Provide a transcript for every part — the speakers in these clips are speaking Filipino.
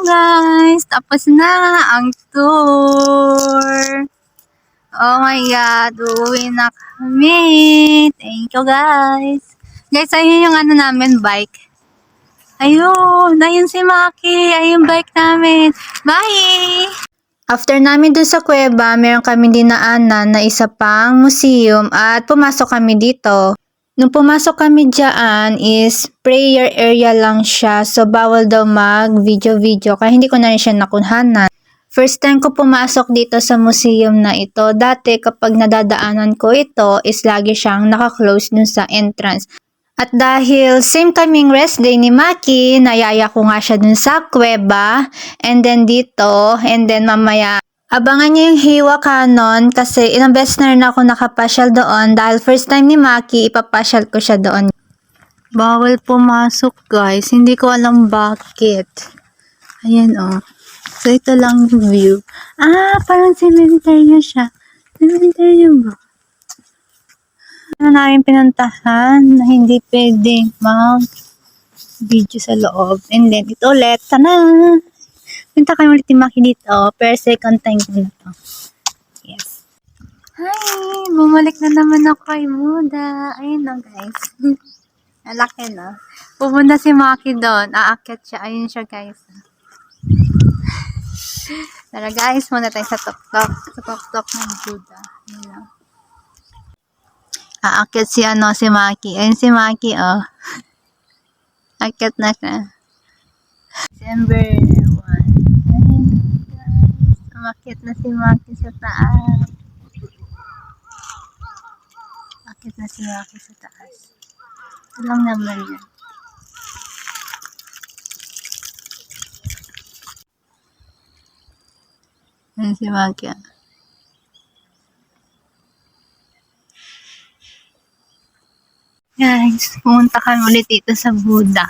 guys! Tapos na ang tour! Oh my God! Uuwi na kami! Thank you guys! Guys, ayun yung ano namin, bike. Ayun! Ayun si Maki! Ayun yung bike namin! Bye! After namin dun sa kuweba, meron kami dinaanan na isa pang museum at pumasok kami dito. Nung pumasok kami dyan is prayer area lang siya, so bawal daw mag video kaya hindi ko na rin siya nakunhanan. First time ko pumasok dito sa museum na ito. Dati kapag nadadaanan ko ito is lagi siyang naka-close dun sa entrance. At dahil same kaming rest day ni Maki, nayaya ko nga siya dun sa kuweba, and then dito, and then mamaya, abangan niyo yung Hiwa Cannon kasi ilang beses na rin ako nakapasyal doon dahil first time ni Maki, ipapasyal ko siya doon. Bawal pumasok guys, hindi ko alam bakit. Ayan oh. So ito lang yung view. Parang cemetery siya. Cemetery ba? Ano namin pinuntahan na hindi pwedeng mag-video sa loob. And then, ito ulit. Sana! Punta kayo ulit yung Maki dito. Per second time ko na to. Yes. Hi! Bumalik na naman ako kay Buda. Ayun na guys. Malaki na. Pupunta si Maki doon. Aakyat siya. Ayun siya guys. Tara guys, muna tayo sa tok-tok. Sa tok-tok ng Buda. Ayun lang. Aakyat si Maki. Ayun si Maki, oh. Aakyat na siya. December 1. Ayun, guys. Aakyat na si Maki sa taas. Aakyat na si Maki sa taas. Ito lang naman yan. Ayun si Maki, ah. Guys, pumunta kami ulit dito sa Buda.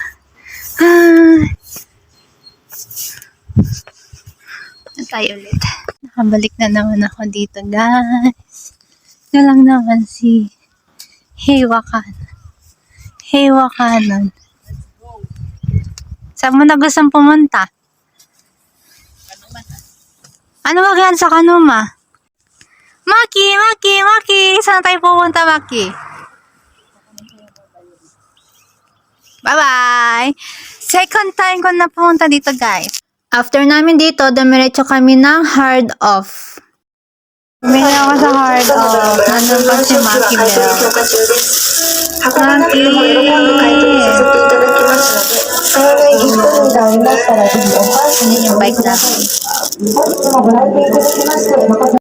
Tayo ulit. Nakabalik na naman ako dito, guys. Ito lang naman si Hiwa Cannon. Hiwa Cannon. Saan mo na gustong pumunta? Ano ba yan sa Kanuma? Maki! Saan tayo pumunta, Maki? Bye-bye! Second time ko na pumunta dito, guys. After namin dito, dumiretso kami ng Hard Off. Bumili ako sa Hard Off. Nandun pa si Maki Bell. Maki! Ano yung bike namin?